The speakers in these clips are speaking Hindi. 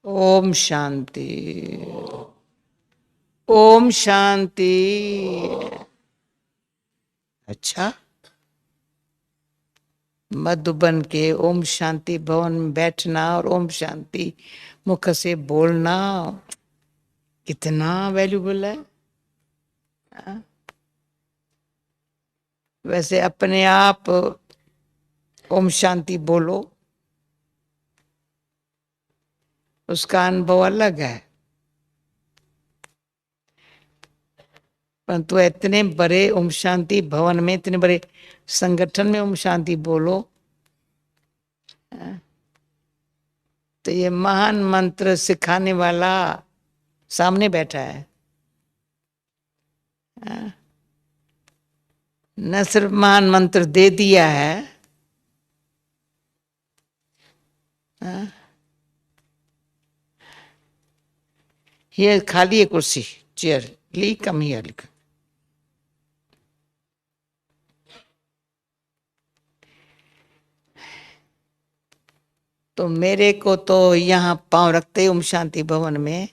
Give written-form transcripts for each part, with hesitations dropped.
ओम शांति। ओम शांति। अच्छा, मधुबन के ओम शांति भवन में बैठना और ओम शांति मुख से बोलना कितना वैल्यूबल है। वैसे अपने आप ओम शांति बोलो, उसका अनुभव अलग है। परंतु इतने बड़े ओम शांति भवन में, इतने बड़े संगठन में ओम शांति बोलो, तो ये महान मंत्र सिखाने वाला सामने बैठा है। न सिर्फ महान मंत्र दे दिया है, ये खाली है कुर्सी, चेयर ली, कम ही लिखा। तो मेरे को तो यहाँ पांव रखते ओम शांति भवन में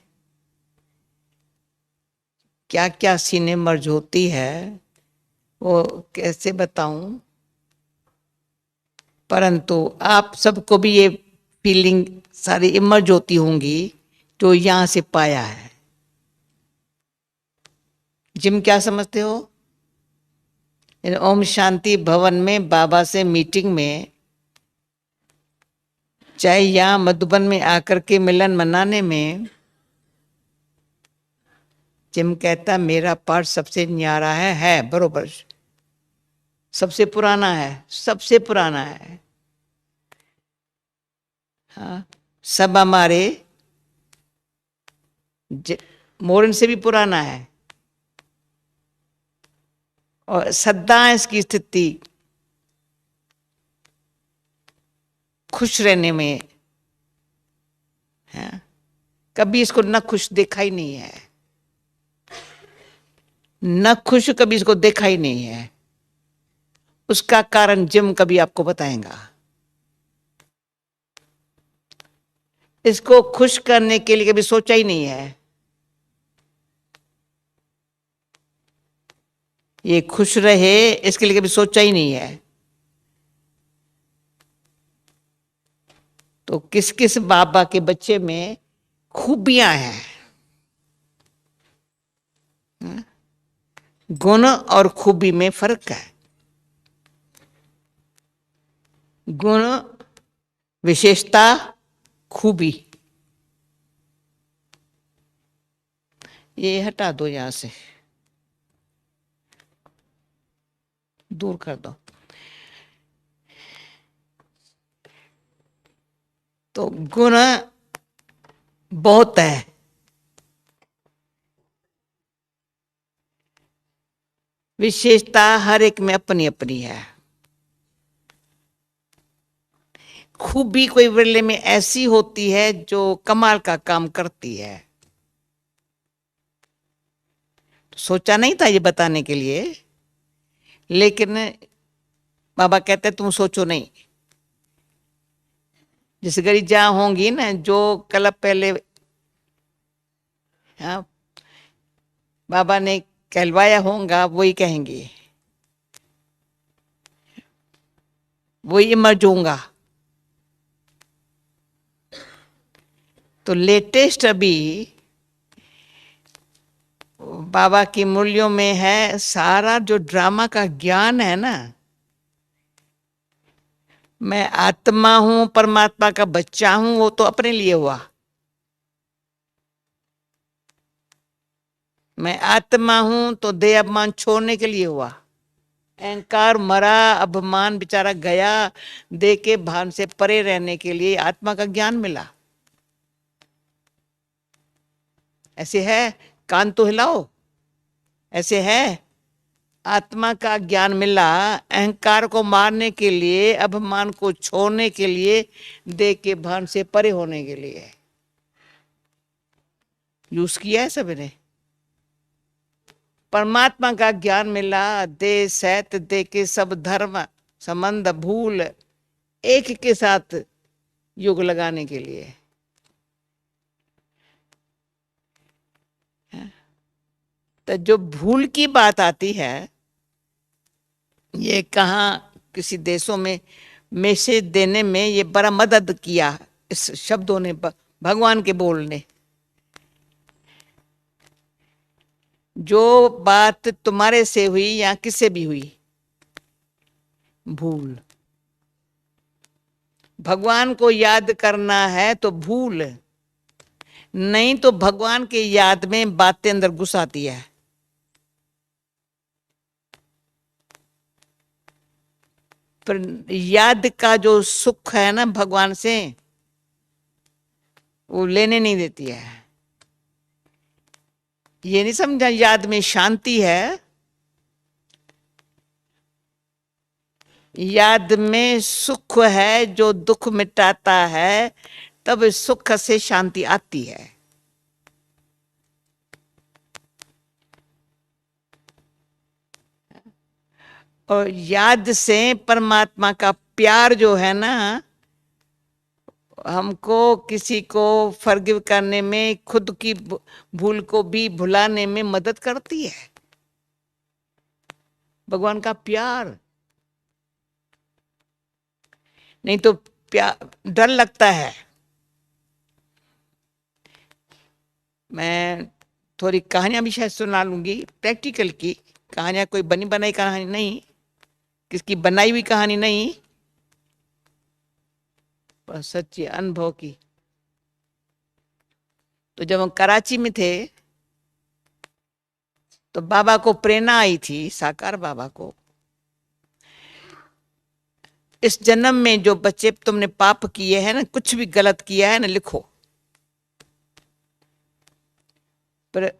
क्या क्या सीने मर्ज होती है वो कैसे बताऊं। परंतु आप सबको भी ये फीलिंग सारी इमर्ज होती होंगी जो यहाँ से पाया है। जिम क्या समझते हो? ओम शांति भवन में बाबा से मीटिंग में, चाहे यहाँ मधुबन में आकर के मिलन मनाने में, जिम कहता मेरा पाठ सबसे न्यारा है बरोबर, सबसे पुराना है, सबसे पुराना है। हाँ, सब हमारे मोरन से भी पुराना है। और सदा इसकी स्थिति खुश रहने में है। कभी इसको न खुश देखा ही नहीं है, न खुश कभी इसको देखा ही नहीं है। उसका कारण जिम कभी आपको बताएगा। इसको खुश करने के लिए कभी सोचा ही नहीं है। ये खुश रहे इसके लिए कभी सोचा ही नहीं है। तो किस किस बाबा के बच्चे में खूबियां हैं, गुण और खूबी में फर्क है। गुण, विशेषता, खूबी, ये हटा दो, यहां से दूर कर दो। तो गुण बहुत है, विशेषता हर एक में अपनी अपनी है। खूबी कोई विरले में ऐसी होती है जो कमाल का काम करती है। तो सोचा नहीं था ये बताने के लिए, लेकिन बाबा कहते तुम सोचो नहीं। जिस घड़ी जहां होंगी ना, जो कल पहले हाँ बाबा ने कहलवाया होगा वही कहेंगे, वही इमर्ज होगा। तो लेटेस्ट अभी बाबा की मूल्यों में है सारा जो ड्रामा का ज्ञान है ना। मैं आत्मा हूं, परमात्मा का बच्चा हूं, वो तो अपने लिए हुआ। मैं आत्मा हूं तो देह अभिमान छोड़ने के लिए हुआ। अहंकार मरा, अभिमान बेचारा गया, देह के भान से परे रहने के लिए आत्मा का ज्ञान मिला। ऐसे है, कान तो हिलाओ। ऐसे है, आत्मा का ज्ञान मिला अहंकार को मारने के लिए, अभिमान को छोड़ने के लिए, देह के भान से परे होने के लिए यूज किया है सबने। परमात्मा का ज्ञान मिला देह सहित, देह के सब धर्म संबंध भूल एक के साथ युग लगाने के लिए। तो जो भूल की बात आती है, ये कहाँ किसी देशों में मैसेज देने में ये बड़ा मदद किया इस शब्दों ने, भगवान के बोलने। जो बात तुम्हारे से हुई या किससे भी हुई, भूल, भगवान को याद करना है तो भूल, नहीं तो भगवान के याद में बातें अंदर घुस आती है। पर याद का जो सुख है ना भगवान से, वो लेने नहीं देती है। ये नहीं समझा, याद में शांति है, याद में सुख है जो दुख मिटाता है, तब सुख से शांति आती है। और याद से परमात्मा का प्यार जो है ना, हमको किसी को फॉरगिव करने में, खुद की भूल को भी भुलाने में मदद करती है। भगवान का प्यार, नहीं तो प्यार डर लगता है। मैं थोड़ी कहानियां भी शायद सुना लूंगी, प्रैक्टिकल की कहानियां, कोई बनी बनाई कहानी नहीं, किसकी बनाई हुई कहानी नहीं, पर सच्ची अनुभव की। तो जब हम कराची में थे तो बाबा को प्रेरणा आई थी, साकार बाबा को, इस जन्म में जो बच्चे तुमने पाप किए हैं ना, कुछ भी गलत किया है ना, लिखो। पर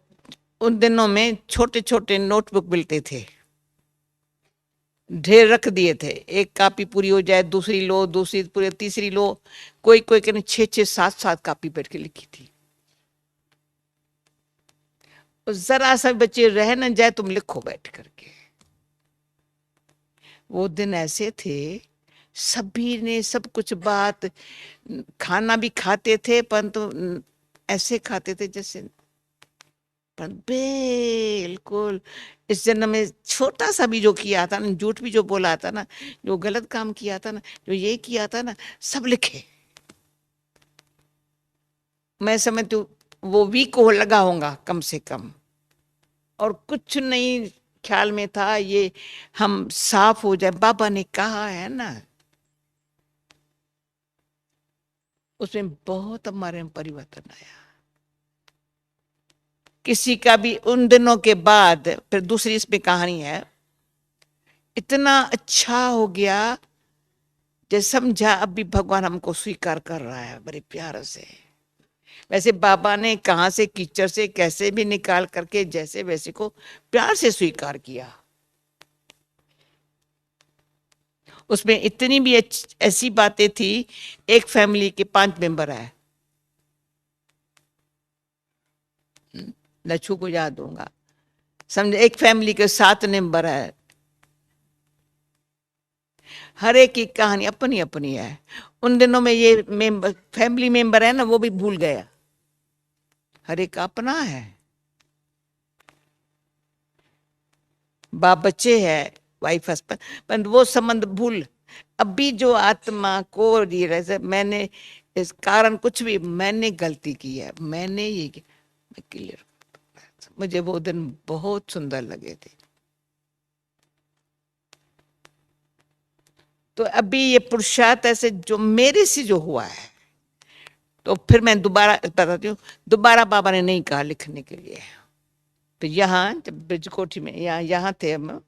उन दिनों में छोटे छोटे नोटबुक मिलते थे, ढेर रख दिए थे, एक कॉपी पूरी हो जाए दूसरी लो, दूसरी पूरी, तीसरी लो, कोई कोई कहने 6-6 7-7 कॉपी बैठ के लिखी थी। जरा सा बच्चे रह न जाए, तुम लिखो बैठ करके। वो दिन ऐसे थे, सभी ने सब कुछ बात, खाना भी खाते थे परंतु ऐसे खाते थे जैसे, पर बिल्कुल इस जन्म में छोटा सा भी जो किया था ना, झूठ भी जो बोला था ना, जो गलत काम किया था ना, जो ये किया था ना, सब लिखे। मैं समझती हूँ वो वीक हो लगा होगा कम से कम, और कुछ नहीं ख्याल में था ये हम साफ हो जाए। बाबा ने कहा है ना, उसमें बहुत हमारे में परिवर्तन आया। किसी का भी उन दिनों के बाद, फिर दूसरी इसमें कहानी है, इतना अच्छा हो गया जैसे समझा अब भी भगवान हमको स्वीकार कर रहा है बड़े प्यार से। वैसे बाबा ने कहां से कीचड़ से कैसे भी निकाल करके जैसे वैसे को प्यार से स्वीकार किया। उसमें इतनी भी ऐसी बातें थी, एक फैमिली के 5 मेंबर है, लच्छू को याद दूंगा, समझे, एक फैमिली के 7 मेंबर है, हर एक की कहानी अपनी अपनी है। उन दिनों में ये मेंबर, फैमिली मेंबर है ना, वो भी भूल गया, हर एक अपना है, बाप बच्चे है, वाइफ हस्बैंड, पर वो संबंध भूल। अभी जो आत्मा को ये मैंने इस कारण कुछ भी मैंने गलती की है, मैंने ये मैं क्लियर, मुझे वो दिन बहुत सुंदर लगे थे। तो अभी ये पुरुषार्थ ऐसे जो मेरे से जो हुआ है, तो फिर मैं दोबारा बताती हूँ, दोबारा बाबा ने नहीं कहा लिखने के लिए। तो यहाँ जब ब्रिजकोठी में यहाँ थे हम,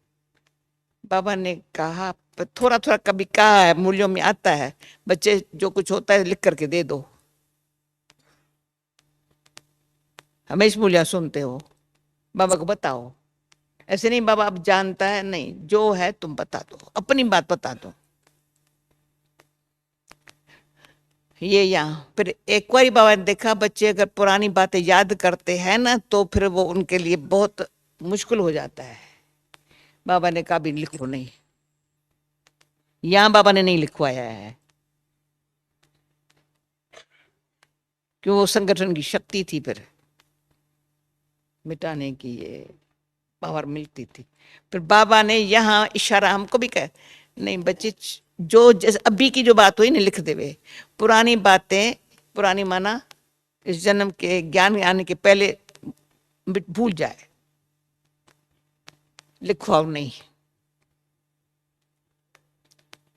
बाबा ने कहा, थोड़ा थोड़ा कभी कहा है, मूल्यों में आता है, बच्चे जो कुछ होता है लिख करके दे दो, हमेशा मूल्य सुनते हो, बाबा को बताओ। ऐसे नहीं बाबा अब जानता है, नहीं, जो है तुम बता दो, अपनी बात बता दो। ये यहाँ फिर एक बार बाबा ने देखा, बच्चे अगर पुरानी बातें याद करते हैं ना, तो फिर वो उनके लिए बहुत मुश्किल हो जाता है। बाबा ने कहा भी लिखो नहीं, यहाँ बाबा ने नहीं लिखवाया है, क्यों, वो संगठन की शक्ति थी फिर मिटाने की। ये पावर मिलती थी। फिर बाबा ने यहाँ इशारा हमको भी कह, नहीं बच्चे, जो जैसे अभी की जो बात हुई ना लिख देवे, पुरानी बातें, पुरानी माना इस जन्म के ज्ञान आने के पहले भूल जाए, लिखवाओ नहीं,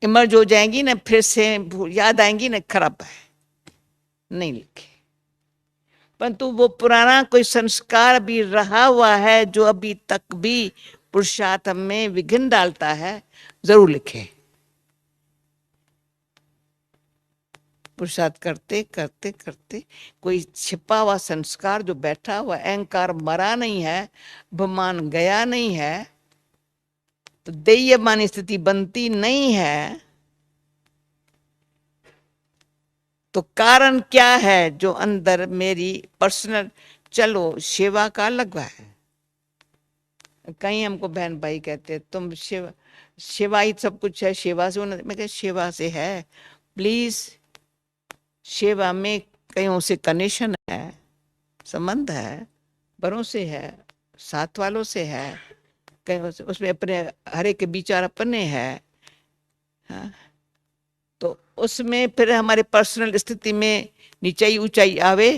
इमर्ज हो जाएंगी ना, फिर से याद आएंगी ना, खराब है, नहीं लिखे। परंतु वो पुराना कोई संस्कार भी रहा हुआ है जो अभी तक भी पुरुषार्थ में विघ्न डालता है, जरूर लिखे। पुरुषार्थ करते करते करते कोई छिपा हुआ संस्कार जो बैठा हुआ, अहंकार मरा नहीं है, अभिमान गया नहीं है, तो देयमान स्थिति बनती नहीं है, तो कारण क्या है जो अंदर मेरी पर्सनल, चलो सेवा का लगवा है। कहीं हमको बहन भाई कहते हैं तुम सेवा, सेवा ही सब कुछ है, सेवा से होना, मैं कह सेवा से है, प्लीज सेवा में कहीं से कनेक्शन है, संबंध है, बड़ों से है, साथ वालों से है, कहीं उसमें अपने हरे के विचार अपने हैं, हाँ? तो उसमें फिर हमारे पर्सनल स्थिति में नीचाई ऊंचाई आवे,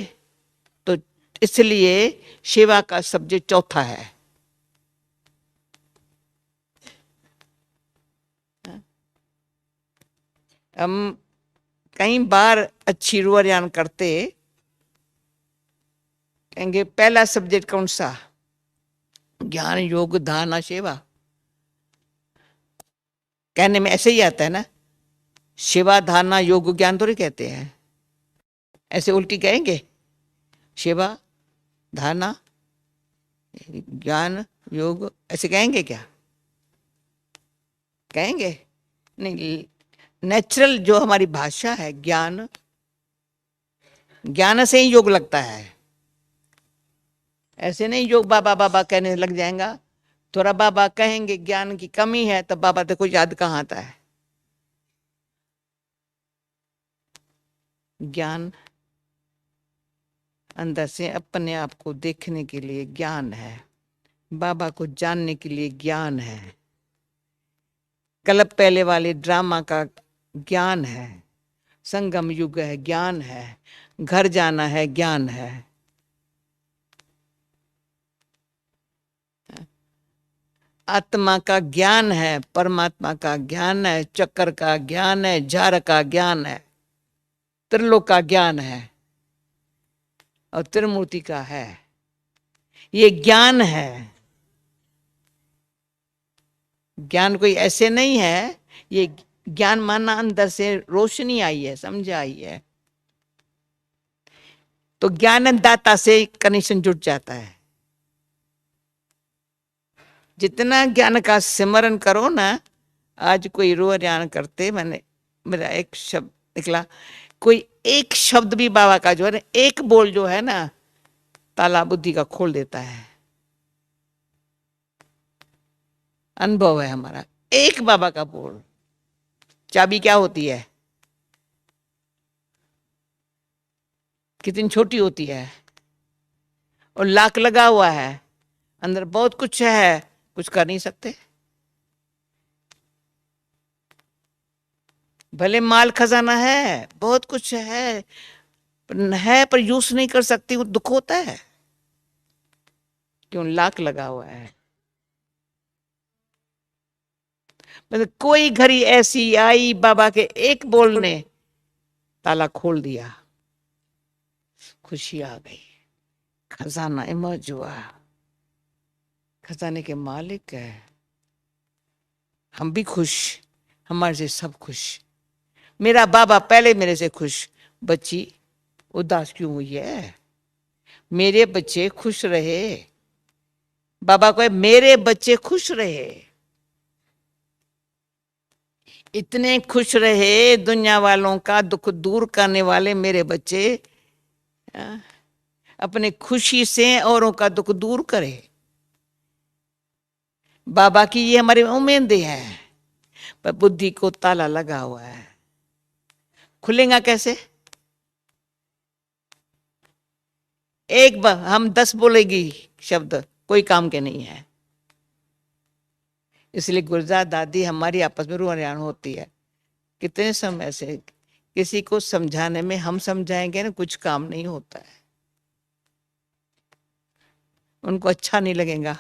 तो इसलिए सेवा का सब्जेक्ट चौथा है। हम कई बार अच्छी रुआन करते, कहेंगे पहला सब्जेक्ट कौन सा, ज्ञान योग धारणा सेवा, कहने में ऐसे ही आता है ना, सेवा धारणा योग ज्ञान थोड़ी कहते हैं, ऐसे उल्टी कहेंगे, सेवा धारणा ज्ञान योग ऐसे कहेंगे क्या, कहेंगे नहीं। नेचुरल जो हमारी भाषा है, ज्ञान, ज्ञान से ही योग लगता है, ऐसे नहीं योग बाबा बाबा कहने लग जाएगा, थोड़ा बाबा कहेंगे ज्ञान की कमी है, तब बाबा देखो याद कहाँ आता है। ज्ञान अंदर से अपने आप को देखने के लिए ज्ञान है, बाबा को जानने के लिए ज्ञान है, कल्प पहले वाले ड्रामा का ज्ञान है, संगम युग है ज्ञान है, घर जाना है ज्ञान है, आत्मा का ज्ञान है, परमात्मा का ज्ञान है, चक्कर का ज्ञान है, झार का ज्ञान है, त्रिलोक का ज्ञान है और त्रिमूर्ति का है, ये ज्ञान है। ज्ञान कोई ऐसे नहीं है, ये ज्ञान माना अंदर से रोशनी आई है, समझ आई है, तो ज्ञानदाता से कनेक्शन जुट जाता है। जितना ज्ञान का सिमरन करो ना, आज कोई रोजान करते, मैंने मेरा एक शब्द निकला, कोई एक शब्द भी बाबा का जो है, एक बोल जो है ना, ताला बुद्धि का खोल देता है। अनुभव है हमारा, एक बाबा का बोल, चाबी क्या होती है, कितनी छोटी होती है, और लाक लगा हुआ है, अंदर बहुत कुछ है, कुछ कर नहीं सकते। भले माल खजाना है, बहुत कुछ है पर यूज नहीं कर सकती, वो दुख होता है, क्यों, लाक लगा हुआ है। मतलब कोई घड़ी ऐसी आई बाबा के एक बोल ने ताला खोल दिया, खुशी आ गई, खजाना इमर्ज हुआ, खजाने के मालिक है, हम भी खुश, हमारे से सब खुश, मेरा बाबा पहले मेरे से खुश, बच्ची उदास क्यों हुई है, मेरे बच्चे खुश रहे, बाबा को मेरे बच्चे खुश रहे, इतने खुश रहे, दुनिया वालों का दुख दूर करने वाले मेरे बच्चे अपने खुशी से औरों का दुख दूर करे। बाबा की ये हमारी उम्मीदें हैं, पर बुद्धि को ताला लगा हुआ है, खुलेगा कैसे। एक बार हम 10 बोलेगी शब्द कोई काम के नहीं है, इसलिए गुरजा दादी हमारी आपस में रूहान होती है। कितने समय से किसी को समझाने में हम समझाएंगे ना, कुछ काम नहीं होता है, उनको अच्छा नहीं लगेगा,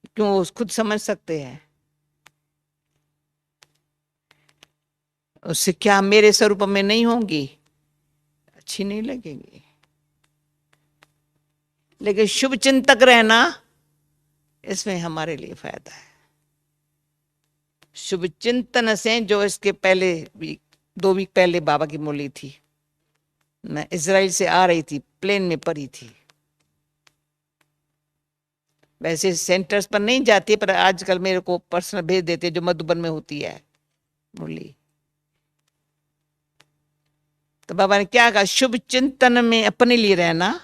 क्यों? वो खुद समझ सकते हैं। उससे क्या मेरे स्वरूप में नहीं होंगी, अच्छी नहीं लगेगी। लेकिन शुभ चिंतक रहना, इसमें हमारे लिए फायदा है। शुभ चिंतन से, जो इसके पहले वीक 2 वीक पहले बाबा की मुरली थी, मैं इजराइल से आ रही थी, प्लेन में पड़ी थी। वैसे सेंटर्स पर नहीं जाती, पर आजकल मेरे को पर्सनल भेज देते, जो मधुबन में होती है मुरली। तो बाबा ने क्या कहा, शुभ चिंतन में अपने लिए रहना,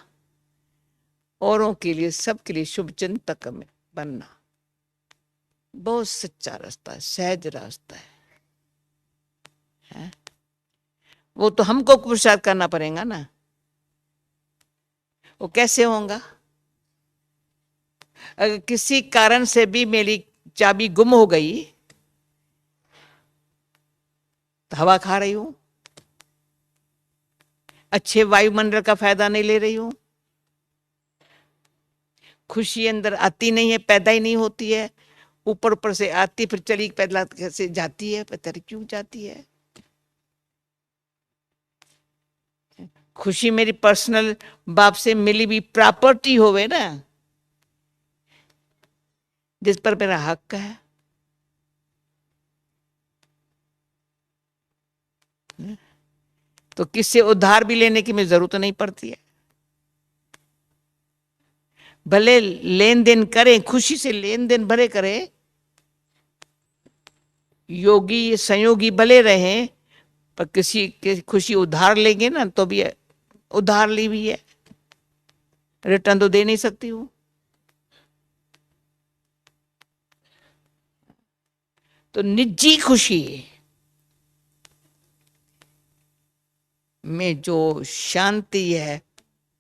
औरों के लिए, सबके लिए शुभ चिंतक में बनना। बहुत सच्चा रास्ता है, सहज रास्ता है? वो तो हमको पुरुषार्थ करना पड़ेगा ना। वो कैसे होगा? अगर किसी कारण से भी मेरी चाबी गुम हो गई, तो हवा खा रही हूं, अच्छे वायुमंडल का फायदा नहीं ले रही हूं, खुशी अंदर आती नहीं है, पैदा ही नहीं होती है, ऊपर ऊपर से आती फिर चली पैदा कैसे जाती है, पता नहीं क्यों जाती है। खुशी मेरी पर्सनल बाप से मिली भी प्रॉपर्टी होवे ना, जिस पर मेरा हक है। तो किससे उधार भी लेने की मुझे जरूरत नहीं पड़ती है। भले लेन देन करें, खुशी से लेन देन भले करें, योगी संयोगी भले रहें, पर किसी की खुशी उधार लेंगे ना, तो भी उधार ली हुई है, रिटर्न तो दे नहीं सकती हूं। तो निजी खुशी में जो शांति है,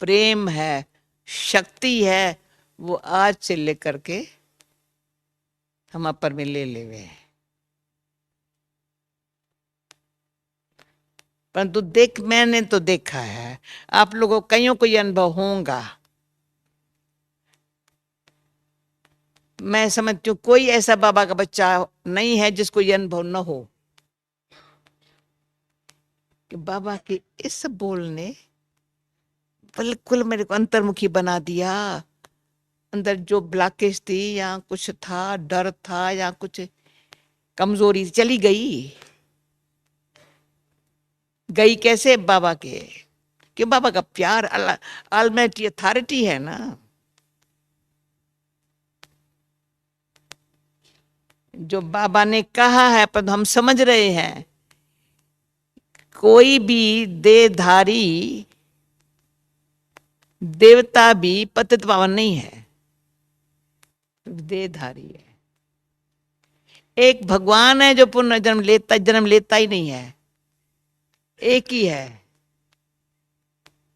प्रेम है, शक्ति है, वो आज से लेकर के हम अपर में ले लेवे हैं। परंतु मैंने तो देखा है, आप लोगों कईयों को ये अनुभव होगा। मैं समझती हूँ कोई ऐसा बाबा का बच्चा नहीं है जिसको ये अनुभव न हो कि बाबा के इस बोलने बिल्कुल मेरे को अंतर्मुखी बना दिया। अंदर जो ब्लॉकेज थी, या कुछ था, डर था, या कुछ कमजोरी, चली गई। गई कैसे? बाबा के, कि बाबा का प्यार, ऑलमाइटी अथॉरिटी है ना। जो बाबा ने कहा है, पर हम समझ रहे हैं, कोई भी देहधारी देवता भी पतित पावन नहीं है, देहधारी है। एक भगवान है जो पुनर्जन्म जन्म लेता ही नहीं है, एक ही है।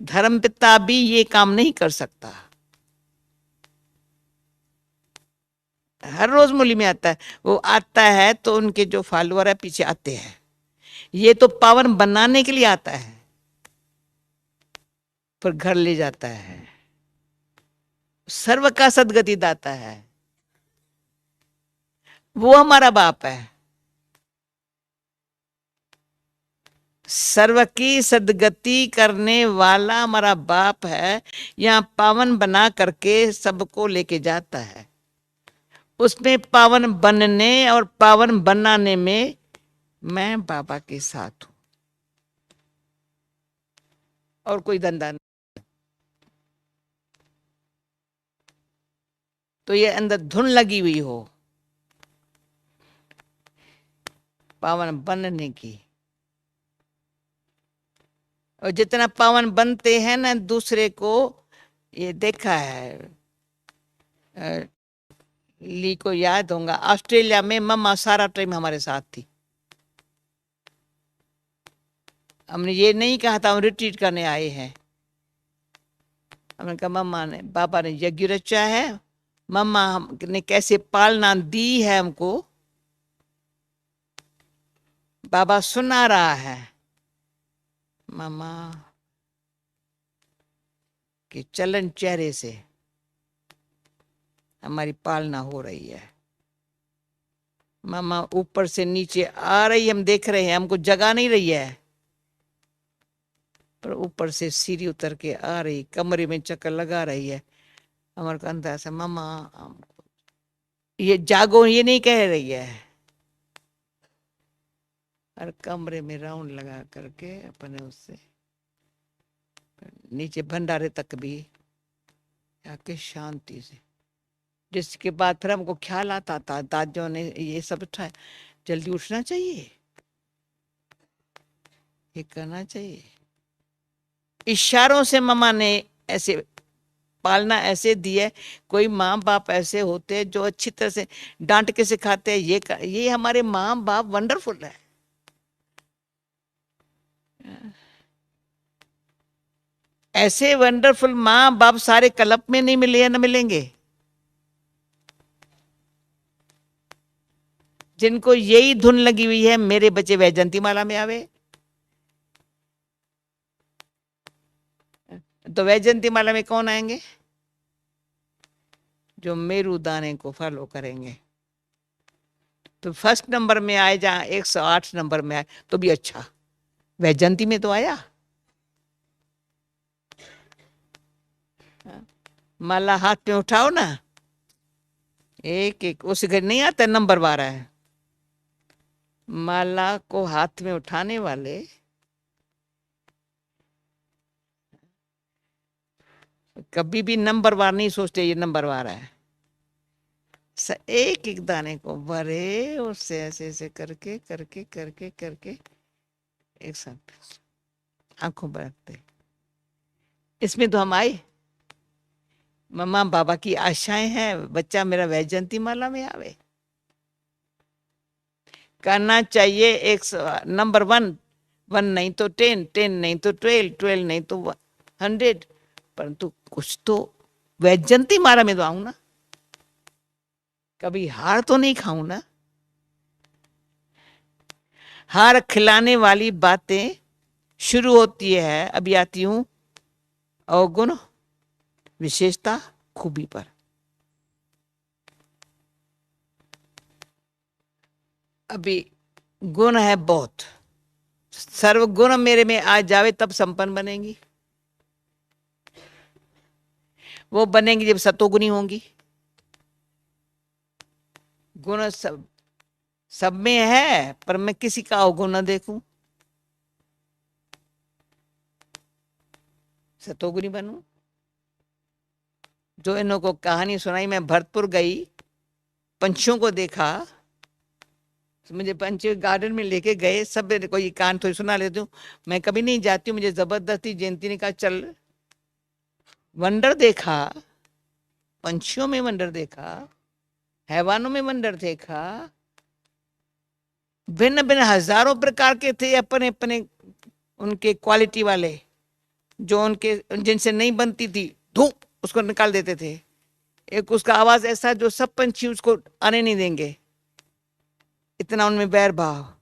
धर्म पिता भी ये काम नहीं कर सकता। हर रोज मुरली में आता है, वो आता है तो उनके जो फॉलोअर है पीछे आते हैं। ये तो पावन बनाने के लिए आता है, पर घर ले जाता है। सर्व का सदगति दाता है, वो हमारा बाप है। सर्व की सदगति करने वाला हमारा बाप है। यहाँ पावन बना करके सबको लेके जाता है। उसमें पावन बनने और पावन बनाने में मैं बाबा के साथ हूं, और कोई धंधा नहीं। तो ये अंदर धुन लगी हुई हो पावन बनने की, और जितना पावन बनते हैं ना दूसरे को, ये देखा है, ली को याद होगा, ऑस्ट्रेलिया में मम्मा सारा टाइम हमारे साथ थी। हमने ये नहीं कहा था हम रिट्रीट करने आए हैं। हमने कहा मम्मा ने, बाबा ने यज्ञ रचा है, मम्मा ने कैसे पालना दी है हमको, बाबा सुना रहा है मम्मा के चलन चेहरे से हमारी पालना हो रही है। मम्मा ऊपर से नीचे आ रही, हम देख रहे हैं, हमको जगा नहीं रही है, पर ऊपर से सीढ़ी उतर के आ रही, कमरे में चक्कर लगा रही है। हमारे को अंदर से मम्मा ये जागो ये नहीं कह रही है, और कमरे में राउंड लगा करके अपने उससे नीचे भंडारे तक भी आके शांति से, जिसके बाद फिर हमको ख्याल आता था दादियों ने ये सब उठाया, जल्दी उठना चाहिए, ये करना चाहिए। इशारों से मम्मा ने ऐसे पालना ऐसे दी है। कोई माँ बाप ऐसे होते हैं जो अच्छी तरह से डांट के सिखाते हैं, ये हमारे माँ बाप वंडरफुल है। ऐसे वंडरफुल माँ बाप सारे कल्प में नहीं मिले या न मिलेंगे, जिनको यही धुन लगी हुई है मेरे बच्चे वैजयंती माला में आवे। तो वैजयंती माला में कौन आएंगे? जो मेरू दाने को फॉलो करेंगे। तो फर्स्ट नंबर में आए, जहां 108 नंबर में आए तो भी अच्छा, वैजयंती में तो आया। माला हाथ में उठाओ ना, एक एक उस घर नहीं आता नंबर 12 है। माला को हाथ में उठाने वाले कभी भी नंबर 12 नहीं सोचते ये नंबर 12 है। एक एक दाने को भरे उससे ऐसे ऐसे करके करके करके करके एक साथ आंखों पर रखते। इसमें तो हम आए, मम्मा बाबा की आशाएं हैं बच्चा मेरा वैजयंती माला में आवे। करना चाहिए एक नंबर 1, 1 नहीं तो 10, 10 नहीं तो 12, 12 नहीं तो 100, परंतु कुछ तो वैजयंती माला में तो आऊं ना, कभी हार तो नहीं खाऊं ना। हार खिलाने वाली बातें शुरू होती है, अभी आती हूं अवगुण विशेषता खूबी पर। अभी गुण है बहुत, सर्वगुण मेरे में आ जावे तब संपन्न बनेंगी। वो बनेंगी जब सतोगुनी होंगी। गुण सब में है, पर मैं किसी का अवगुण न देखूं, सतोगुनी बनूं। जो इन्हों को कहानी सुनाई, मैं भरतपुर गई, पंछियों को देखा, मुझे पंछी गार्डन में लेके गए, सब कोई कान थोड़ी सुना लेती हूँ, मैं कभी नहीं जाती हूँ, मुझे जबरदस्ती जयंती ने कहा चल। वंडर देखा, पंछियों में वंडर देखा, हैवानों में वंडर देखा, भिन्न भिन्न हजारों प्रकार के थे अपने अपने उनके क्वालिटी वाले, जो उनके जिनसे नहीं बनती थी धूप उसको निकाल देते थे। एक उसका आवाज ऐसा जो सब पंछी उसको आने नहीं देंगे, इतना उनमें वैर भाव,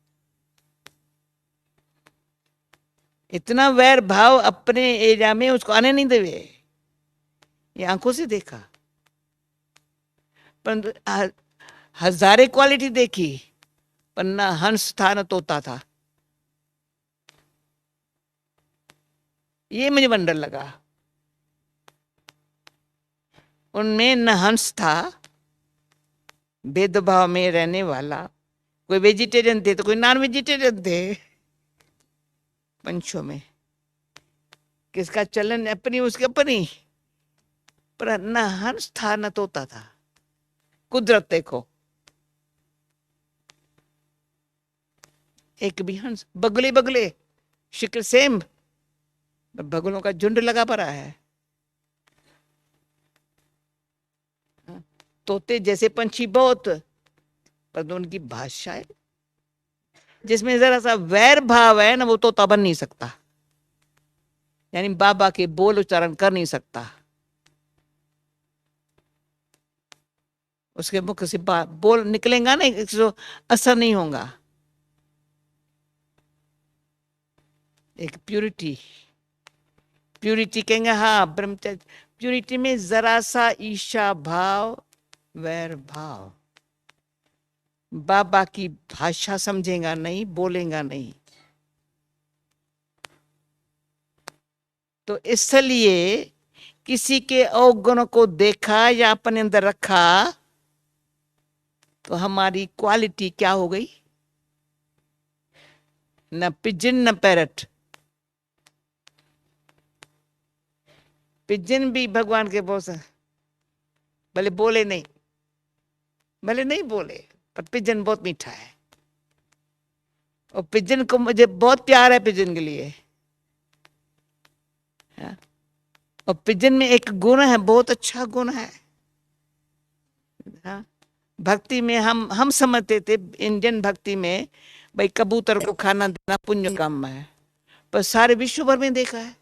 इतना वैर भाव अपने एरिया में उसको आने नहीं देवे। ये आंखों से देखा, परंतु हजारे क्वालिटी देखी, पर न हंस था न तोता था। ये मुझे वंडर लगा। उनमें न हंस था, भेदभाव में रहने वाला, कोई वेजिटेरियन थे तो कोई नॉन वेजिटेरियन थे। पंछियों में किसका चलन अपनी उसके अपनी, पर न हंस था न तोता था। कुदरत देखो, एक भी हंस, बगले बगले शिकल सेम, बगलों का झुंड लगा पड़ा है। तोते जैसे पंछी बहुत, पर उनकी भाषा है जिसमें जरा सा वैर भाव है ना, वो तोता बन नहीं सकता, यानी बाबा के बोल उच्चारण कर नहीं सकता। उसके मुख से बोल निकलेगा ना, तो असर नहीं होगा। एक प्यूरिटी, प्यूरिटी कहेंगे हाँ ब्रह्मचर्य, प्यूरिटी में जरा सा ईर्ष्या भाव, वैर भाव, बाबा की भाषा समझेगा नहीं, बोलेगा नहीं। तो इसलिए किसी के अवगुण को देखा या अपने अंदर रखा तो हमारी क्वालिटी क्या हो गई? न पिजन न पैरट। पिजन भी भगवान के बहुत भले बोले नहीं, भले नहीं बोले, पर पिजन बहुत मीठा है। और पिजन को मुझे बहुत प्यार है, पिजन के लिए। हाँ? और पिजन में एक गुण है, बहुत अच्छा गुण है। हाँ? भक्ति में हम समझते थे इंडियन भक्ति में भाई कबूतर को खाना देना पुण्य काम है, पर सारे विश्व भर में देखा है,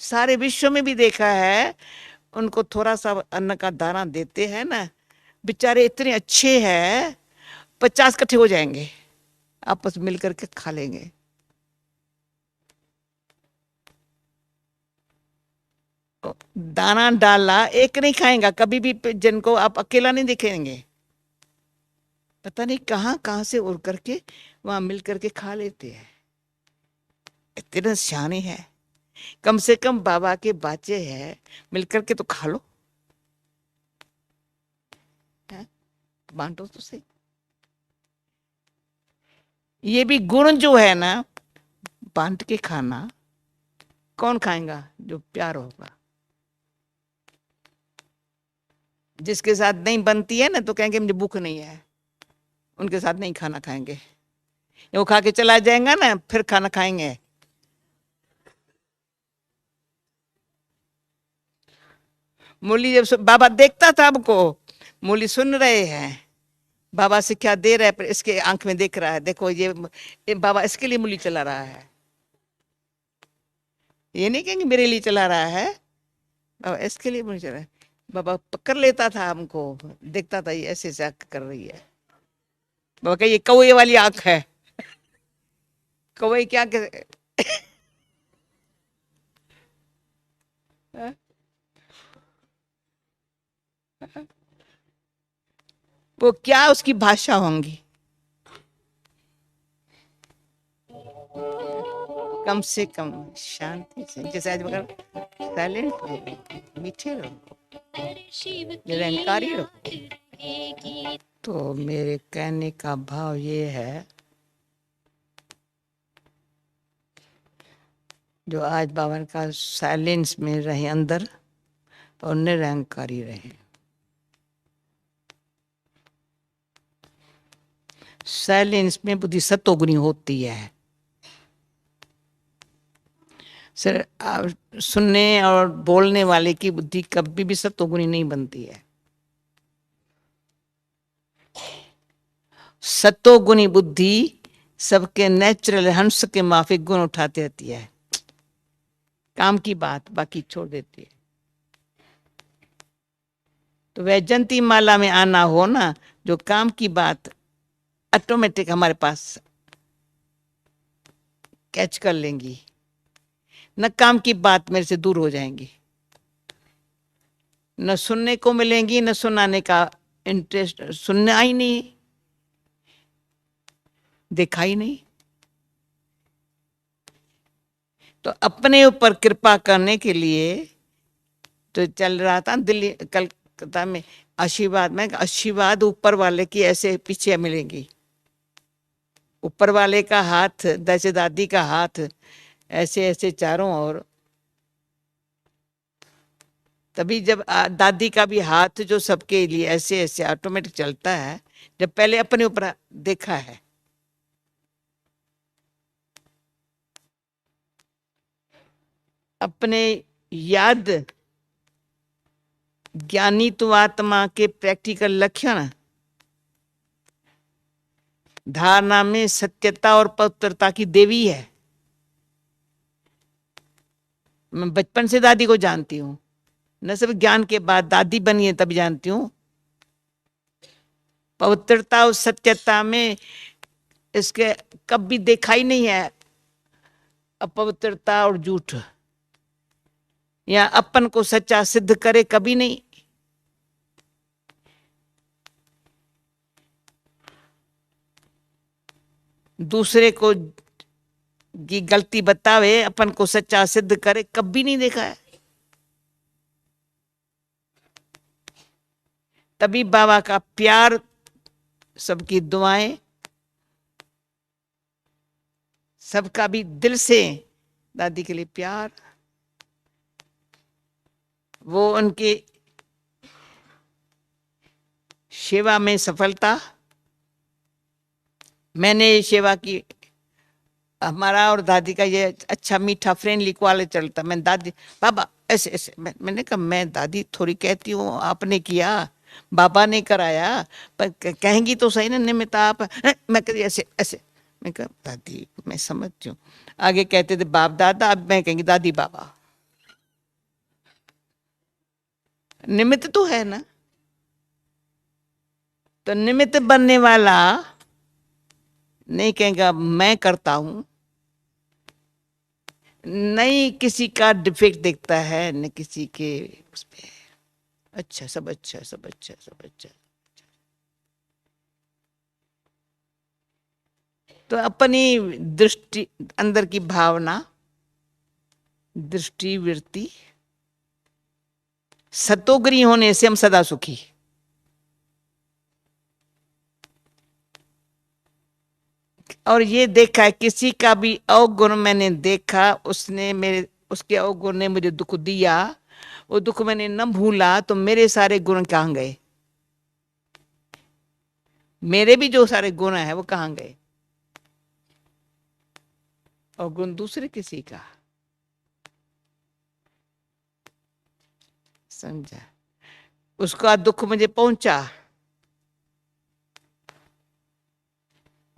सारे विश्व में भी देखा है, उनको थोड़ा सा अन्न का दाना देते हैं ना, बेचारे इतने अच्छे हैं, 50 इकट्ठे हो जाएंगे, आपस में मिलकर के खा लेंगे। दाना डाला, एक नहीं खाएगा कभी भी, जिनको आप अकेला नहीं देखेंगे, पता नहीं कहां कहां से उड़ करके वहां मिल करके खा लेते हैं। इतने सियाने हैं, कम से कम बाबा के बाचे हैं, मिलकर के तो खा लो, बांटो तो सही। ये भी गुण जो है ना, बांट के खाना, कौन खाएगा? जो प्यार होगा। जिसके साथ नहीं बनती है ना तो कहेंगे मुझे भूख नहीं है, उनके साथ नहीं खाना खाएंगे। वो खा के चला जाएगा ना, फिर खाना खाएंगे। मुरली जब बाबा देखता था हमको, मुरली सुन रहे हैं, बाबा से क्या दे रहा है, पर इसके आंख में देख रहा है, देखो ये बाबा इसके लिए मुरली चला रहा है। ये नहीं कहेंगे मेरे लिए चला रहा है, बाबा इसके लिए मुरली चला रहा है। बाबा पकड़ लेता था हमको, देखता था ये ऐसे ऐसे आंख कर रही है, बाबा कहिए ये कौए वाली आंख है। कौए क्या कर... वो क्या उसकी भाषा होंगी, कम से कम शांति से, जैसे आज मगर साइलेंट रहो, मीठे रहो, निरंकारी रहो। तो मेरे कहने का भाव ये है, जो आज बाबा का साइलेंस में रहे अंदर और निरंकारी रहे। साइलेंस में बुद्धि सतोगुनी होती है। सर सुनने और बोलने वाले की बुद्धि कभी भी सतोगुनी नहीं बनती है। सतोगुनी बुद्धि सबके नेचुरल हंस के माफिक गुण उठाती रहती है, काम की बात बाकी छोड़ देती है। तो वैजंती माला में आना हो ना, जो काम की बात ऑटोमेटिक हमारे पास कैच कर लेंगी, न काम की बात मेरे से दूर हो जाएंगी, न सुनने को मिलेंगी, न सुनाने का इंटरेस्ट, सुनना ही नहीं, देखा ही नहीं। तो अपने ऊपर कृपा करने के लिए तो चल रहा था दिल्ली कलकत्ता में आशीर्वाद में, आशीर्वाद ऊपर वाले की ऐसे पीछे मिलेंगी, ऊपर वाले का हाथ, जैसे दादी का हाथ ऐसे ऐसे चारों ओर। तभी जब दादी का भी हाथ जो सबके लिए ऐसे ऐसे ऑटोमेटिक चलता है, जब पहले अपने ऊपर देखा है। अपने याद ज्ञानी तो आत्मा के प्रैक्टिकल लक्षण धारणा में सत्यता और पवित्रता की देवी है। मैं बचपन से दादी को जानती हूँ, न सिर्फ ज्ञान के बाद दादी बनी है तब जानती हूँ। पवित्रता और सत्यता में इसके कभी देखा ही नहीं है अपवित्रता और झूठ, या अपन को सच्चा सिद्ध करे, कभी नहीं। दूसरे को की गलती बतावे, अपन को सच्चा सिद्ध करे, कभी नहीं देखा है। तभी बाबा का प्यार, सबकी दुआएं, सबका भी दिल से दादी के लिए प्यार, वो उनकी सेवा में सफलता। मैंने ये सेवा की, हमारा और दादी का ये अच्छा मीठा फ्रेंडली क्वाले चलता। मैं दादी बाबा ऐसे ऐसे, मैंने कहा मैं दादी थोड़ी कहती हूँ, आपने किया, बाबा ने कराया, पर कहेंगी तो सही ना निमित्त आप। मैं कहती ऐसे ऐसे, मैं कहा दादी मैं समझती हूँ। आगे कहते थे बाप दादा, अब मैं कहेंगी दादी बाबा। निमित्त तो है ना, तो निमित्त बनने वाला नहीं कहेगा मैं करता हूं, नहीं किसी का डिफेक्ट देखता है, न किसी के उस पे अच्छा, सब अच्छा, सब अच्छा, सब अच्छा। तो अपनी दृष्टि, अंदर की भावना, दृष्टि वृत्ति सतोग्री होने से हम सदा सुखी। और ये देखा है, किसी का भी अवगुण मैंने देखा, उसने मेरे, उसके अवगुण ने मुझे दुख दिया, वो दुख मैंने न भूला, तो मेरे सारे गुण कहाँ गए? मेरे भी जो सारे गुण है वो कहाँ गए? और गुण दूसरे किसी का, समझा? उसका दुख मुझे पहुंचा,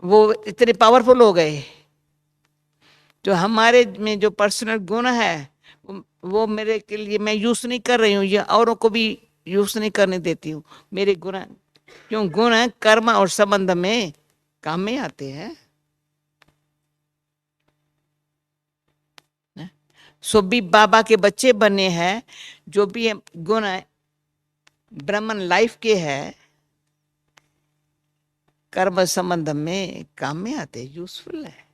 वो इतने पावरफुल हो गए। जो हमारे में जो पर्सनल गुण है वो मेरे के लिए मैं यूज नहीं कर रही हूँ, या औरों को भी यूज नहीं करने देती हूँ। मेरे गुण, क्यों गुण कर्म और संबंध में काम में आते हैं। सो भी बाबा के बच्चे बने हैं, जो भी गुण ब्राह्मण लाइफ के है, कर्म संबंध में काम में आते, यूजफुल है।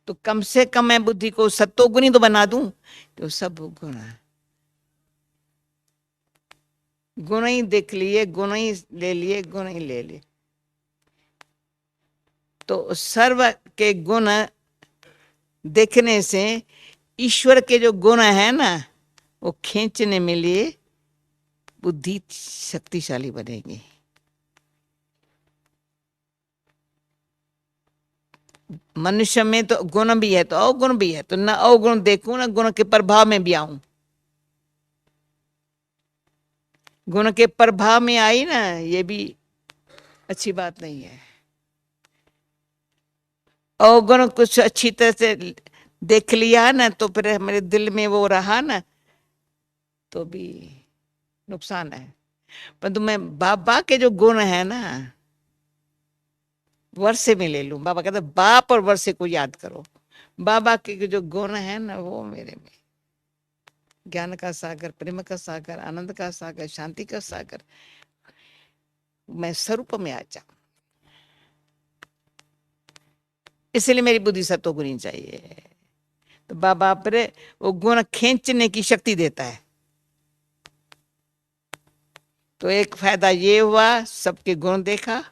तो कम से कम मैं बुद्धि को सत्वगुणी तो बना दूं, तो सब गुण है, गुण ही देख लिए, गुण ही ले लिए, गुण ही ले लिए। तो सर्व के गुण देखने से ईश्वर के जो गुण है ना, वो खींचने में लिए बुद्धि शक्तिशाली बनेगी। मनुष्य में तो गुण भी है तो अवगुण भी है, तो ना अवगुण देखूं ना गुण के प्रभाव में भी आऊं। गुण के प्रभाव में आई ना, ये भी अच्छी बात नहीं है। अवगुण कुछ अच्छी तरह से देख लिया ना, तो फिर मेरे दिल में वो रहा ना, तो भी नुकसान है। परंतु मैं बाबा के जो गुण है ना, वर्षे में ले लूं। बाबा कहते बाप और वर्षे को याद करो। बाबा के जो गुण है ना, वो मेरे में ज्ञान का सागर, प्रेम का सागर, आनंद का सागर, शांति का सागर, मैं स्वरूप में आ जाऊं। इसलिए मेरी बुद्धि सत्वगुणी चाहिए। तो बाबा पर वो गुण खींचने की शक्ति देता है। तो एक फायदा ये हुआ, सबके गुण देखा,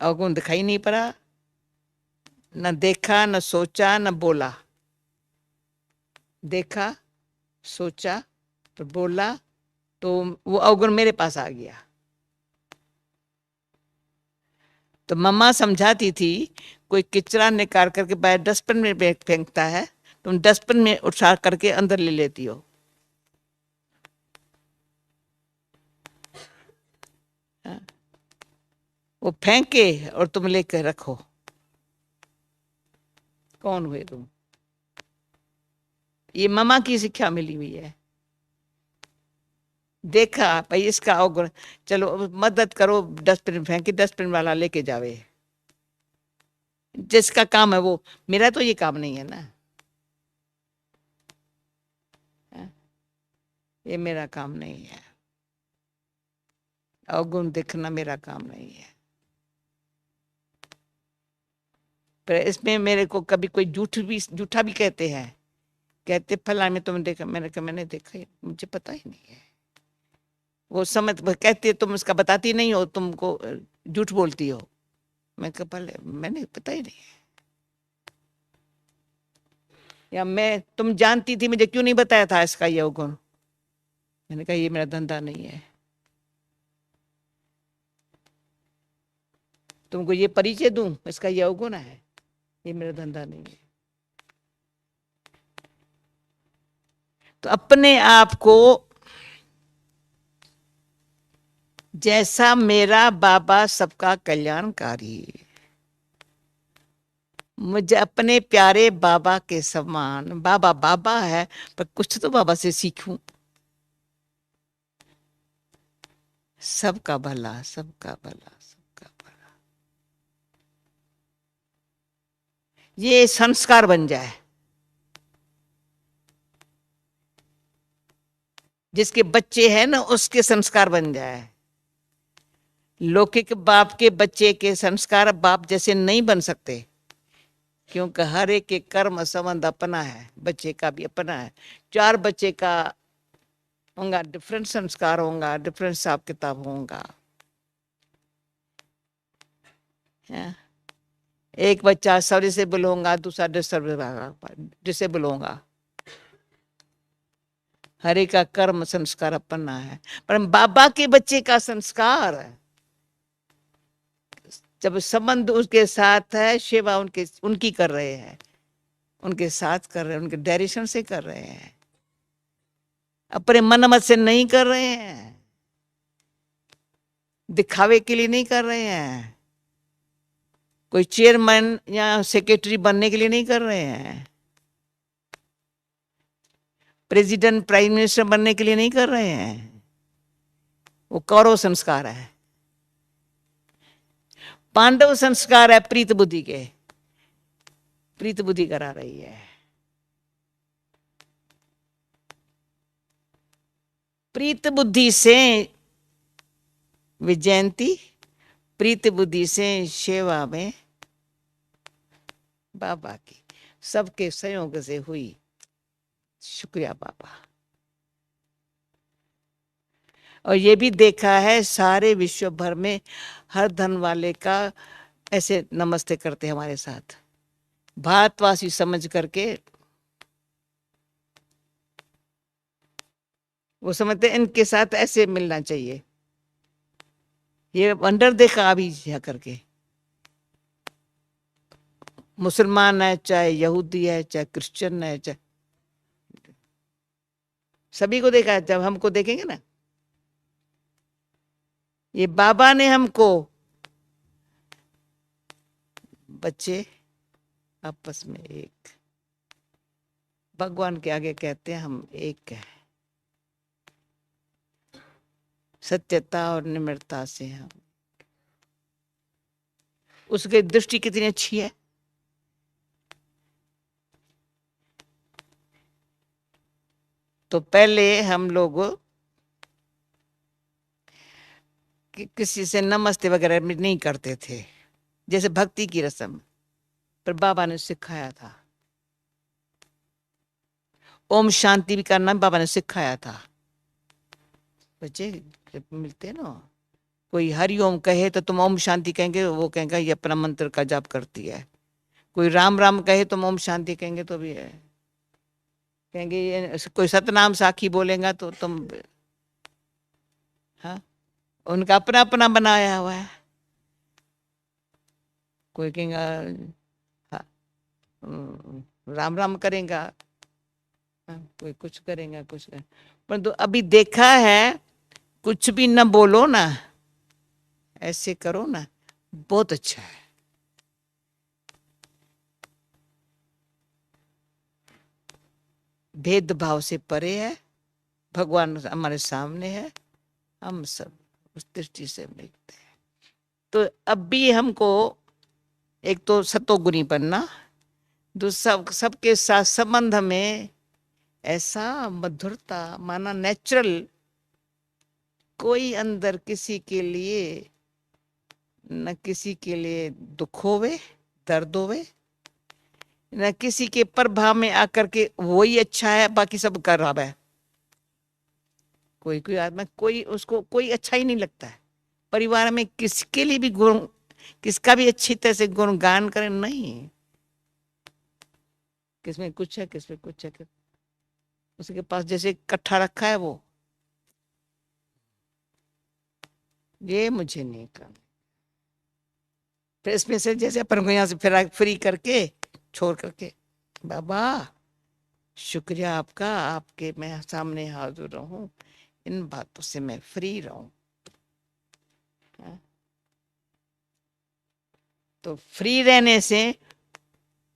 अवगुण दिखाई नहीं पड़ा, न देखा, न सोचा, न बोला। देखा, सोचा, तो बोला, तो वो अवगुण मेरे पास आ गया। तो मम्मा समझाती थी, कोई किचरा निकाल करके बाहर डस्टबिन में फेंकता है, तुम डस्टबिन में उठा करके अंदर ले लेती हो। वो फेंके और तुम लेकर रखो। कौन हुए तुम? ये ममा की शिक्षा मिली हुई है। देखा भाई इसका अवगुण, चलो मदद करो, डस्टबिन फेंकी, डस्टबिन वाला लेके जावे, जिसका काम है वो। मेरा तो ये काम नहीं है ना, ये मेरा काम नहीं है, अवगुण देखना मेरा काम नहीं है। पर इसमें मेरे को कभी कोई झूठा भी कहते हैं, कहते फला में तुमने देखा, मैंने कहा मैंने देखा ही, मुझे पता ही नहीं है। वो समझ कहते तुम उसका बताती नहीं हो, तुमको झूठ बोलती हो। मैं कहा भले, मैंने पता ही नहीं है, या मैं तुम जानती थी मुझे क्यों नहीं बताया था इसका ये अवगुण। मैंने कहा ये मेरा धंधा नहीं है, तुमको ये परिचय दूं इसका ये अवगुण है, ये मेरा धंधा नहीं है। तो अपने आप को, जैसा मेरा बाबा सबका कल्याणकारी, मुझे अपने प्यारे बाबा के समान, बाबा बाबा है पर कुछ तो बाबा से सीखूं। सबका भला, सबका भला, सबका भला, ये संस्कार बन जाए। जिसके बच्चे हैं ना उसके संस्कार बन जाए। लौकिक बाप के बच्चे के संस्कार बाप जैसे नहीं बन सकते, क्योंकि हर एक के कर्म संबंध अपना है, बच्चे का भी अपना है। 4 बच्चे का होगा डिफरेंट संस्कार, होगा डिफरेंट हिसाब किताब होगा। एक बच्चा सर्विसेबल होगा, दूसरा डिसेबल होगा। हर एक का कर्म संस्कार अपना है। पर बाबा के बच्चे का संस्कार है, जब संबंध उसके साथ है, सेवा उनकी कर रहे हैं, उनके साथ कर रहे हैं, उनके डायरेक्शन से कर रहे हैं, अपने मन मत से नहीं कर रहे हैं, दिखावे के लिए नहीं कर रहे हैं, कोई चेयरमैन या सेक्रेटरी बनने के लिए नहीं कर रहे हैं, प्रेसिडेंट प्राइम मिनिस्टर बनने के लिए नहीं कर रहे हैं। वो कौरव संस्कार है, पांडव संस्कार है, प्रीत बुद्धि के, प्रीत बुद्धि करा रही है। प्रीत बुद्धि से विजयंती, प्रीत बुद्धि से सेवा में बाबा की, सबके सहयोग से हुई। शुक्रिया बाबा। और ये भी देखा है सारे विश्व भर में हर धन वाले का ऐसे नमस्ते करते हैं हमारे साथ, भारतवासी समझ करके। वो समझते इनके साथ ऐसे मिलना चाहिए। ये वंडर देखा अभी जा करके, मुसलमान है चाहे यहूदी है चाहे क्रिश्चियन है, चाहे सभी को देखा है। जब हमको देखेंगे ना, ये बाबा ने हमको, बच्चे आपस में एक, भगवान के आगे कहते हैं हम एक है, सत्यता और निम्रता से हम, उसकी दृष्टि कितनी अच्छी है। तो पहले हम लोग किसी से नमस्ते वगैरह नहीं करते थे, जैसे भक्ति की रस्म, पर बाबा ने सिखाया था। ओम शांति भी करना बाबा ने सिखाया था। बच्चे जब मिलते ना, कोई हरिओम कहे तो तुम ओम शांति कहेंगे, वो कहेंगे ये अपना मंत्र का जाप करती है। कोई राम राम कहे तुम ओम शांति कहेंगे तो भी है, कहेंगे ये कोई सतनाम साखी बोलेगा तो तुम, हाँ, उनका अपना अपना बनाया हुआ है। कोई कहेगा हाँ, राम राम करेगा, हाँ, कोई कुछ करेगा कुछ करेगा। परंतु अभी देखा है, कुछ भी न बोलो ना, ऐसे करो ना, बहुत अच्छा है। भेदभाव से परे है, भगवान हमारे सामने है, हम सब उस दृष्टि से मिलते हैं। तो अब भी हमको एक तो सतोगुणी बनना, दूसरा सबके साथ संबंध में ऐसा मधुरता, माना नेचुरल, कोई अंदर किसी के लिए न किसी के लिए दुख होवे, दर्द होवे, न किसी के प्रभाव में आकर के वही अच्छा है बाकी सब खराब है। कोई कोई आदमी, कोई उसको कोई अच्छा ही नहीं लगता है। परिवार में किसके लिए भी गुण, किसका भी अच्छी तरह से गुणगान करें, नहीं, किसमें कुछ है, किसमें कुछ है, उसके पास जैसे इकट्ठा रखा है वो, ये मुझे नहीं करना। फिर इसमें से जैसे अपन को यहाँ से फिर फ्री करके छोड़ करके, बाबा शुक्रिया आपका, आपके मैं सामने हाजिर रहूं, इन बातों से मैं फ्री रहूं। तो फ्री रहने से